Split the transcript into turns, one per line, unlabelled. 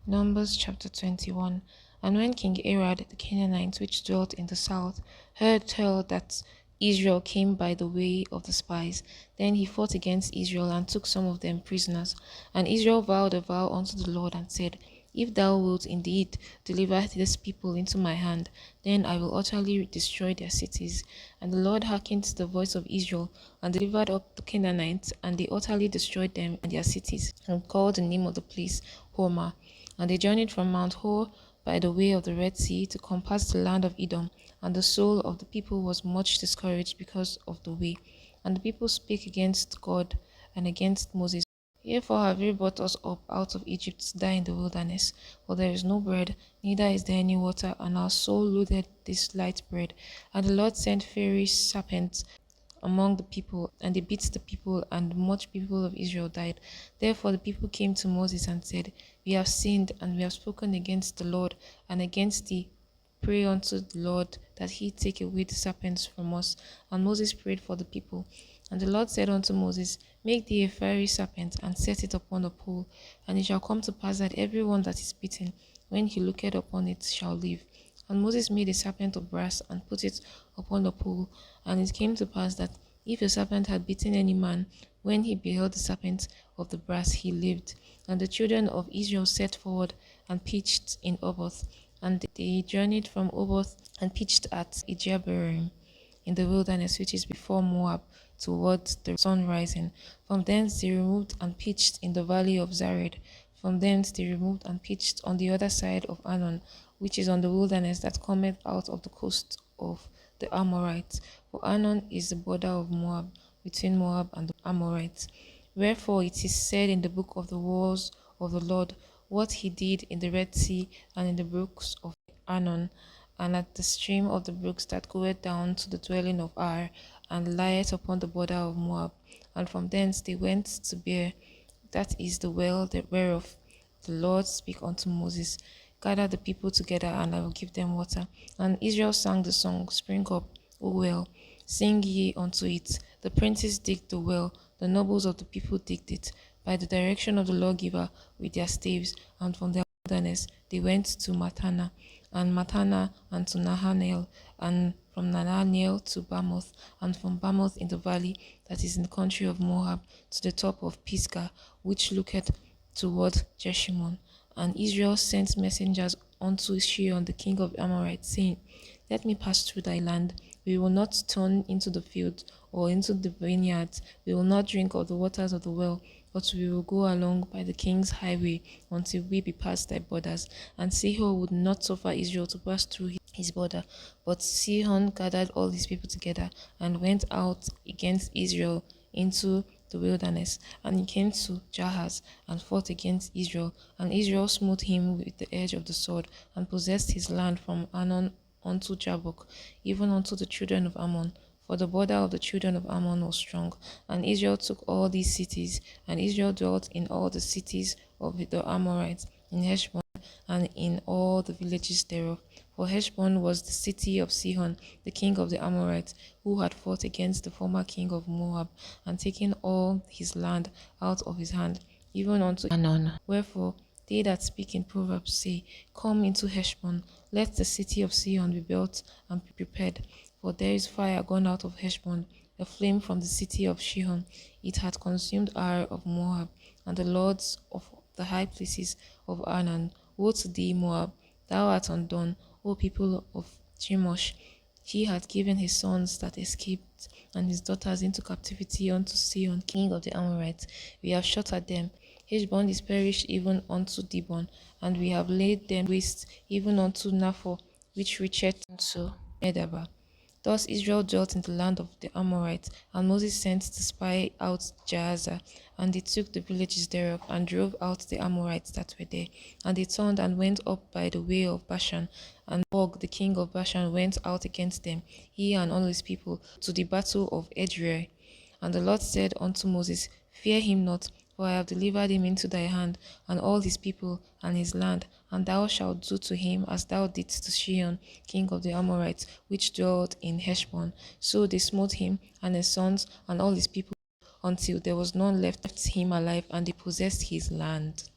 Numbers chapter 21. And when King Arad the Canaanite, which dwelt in the south, heard tell that Israel came by the way of the spies, then he fought against Israel and took some of them prisoners. And Israel vowed a vow unto the Lord and said, If thou wilt indeed deliver this people into my hand, then I will utterly destroy their cities. And the Lord hearkened to the voice of Israel, and delivered up the Canaanites, and they utterly destroyed them and their cities, and called the name of the place Hormah. And they journeyed from Mount Hor by the way of the Red Sea to compass the land of Edom, and the soul of the people was much discouraged because of the way. And the people spake against God and against Moses. Therefore have you brought us up out of Egypt to die in the wilderness? For there is no bread, neither is there any water, and our soul loathed this light bread. And the Lord sent fiery serpents among the people, and they beat the people, and much people of Israel died. Therefore the people came to Moses and said, We have sinned, and we have spoken against the Lord and against thee. Pray unto the Lord that he take away the serpents from us. And Moses prayed for the people. And the Lord said unto Moses, Make thee a fiery serpent, and set it upon a pole. And it shall come to pass that every one that is bitten, when he looketh upon it, shall live. And Moses made a serpent of brass, and put it upon the pole. And it came to pass that if a serpent had bitten any man, when he beheld the serpent of the brass, he lived. And the children of Israel set forward and pitched in Oboth. And they journeyed from Oboth and pitched at Ijeabarim in the wilderness, which is before Moab, towards the sun rising. From thence they removed and pitched in the valley of Zared. From thence they removed and pitched on the other side of Anon, which is on the wilderness that cometh out of the coast of the Amorites. For Anon is the border of Moab, between Moab and the Amorites. Wherefore it is said in the book of the wars of the Lord, what he did in the Red Sea and in the brooks of Anon, and at the stream of the brooks that goeth down to the dwelling of Ar, and lieth upon the border of Moab. And from thence they went to Beer, that is the well whereof the Lord spake unto Moses, Gather the people together, and I will give them water. And Israel sang the song, Spring up, O well, sing ye unto it. The princes digged the well, the nobles of the people digged it, by the direction of the lawgiver with their staves. And from their wilderness they went to Matana, and to Nahanel, and from Nahanel to Bamoth, and from Bamoth in the valley that is in the country of Moab, to the top of Pisgah, which looketh toward Jeshimon. And Israel sent messengers unto Sihon the king of the Amorites, saying, Let me pass through thy land. We will not turn into the field or into the vineyards. We will not drink of the waters of the well, but we will go along by the king's highway until we be past thy borders. And Sihon would not suffer Israel to pass through his border. But Sihon gathered all his people together and went out against Israel into the wilderness. And he came to Jahaz and fought against Israel. And Israel smote him with the edge of the sword, and possessed his land from Anon unto Jabbok, even unto the children of Ammon. For the border of the children of Ammon was strong. And Israel took all these cities, and Israel dwelt in all the cities of the Amorites, in Heshbon, and in all the villages thereof. For Heshbon was the city of Sihon, the king of the Amorites, who had fought against the former king of Moab, and taken all his land out of his hand, even unto Anon. Wherefore they that speak in Proverbs say, Come into Heshbon, let the city of Sihon be built and be prepared. For there is fire gone out of Heshbon, a flame from the city of Shihon. It hath consumed Ar of Moab, and the lords of the high places of Anan. Woe to thee, Moab! Thou art undone, O people of Chemosh. He hath given his sons that escaped, and his daughters into captivity unto Sihon, king of the Amorites. We have shot at them. Heshbon is perished even unto Dibon, and we have laid them waste even unto Naphor, which reacheth unto Medaba. Thus Israel dwelt in the land of the Amorites, and Moses sent to spy out Jahaziah, and they took the villages thereof, and drove out the Amorites that were there. And they turned and went up by the way of Bashan, and Og the king of Bashan went out against them, he and all his people, to the battle of Edrei. And the Lord said unto Moses, Fear him not, for I have delivered him into thy hand, and all his people, and his land, and thou shalt do to him as thou didst to Sihon, king of the Amorites, which dwelt in Heshbon. So they smote him, and his sons, and all his people, until there was none left him alive, and they possessed his land.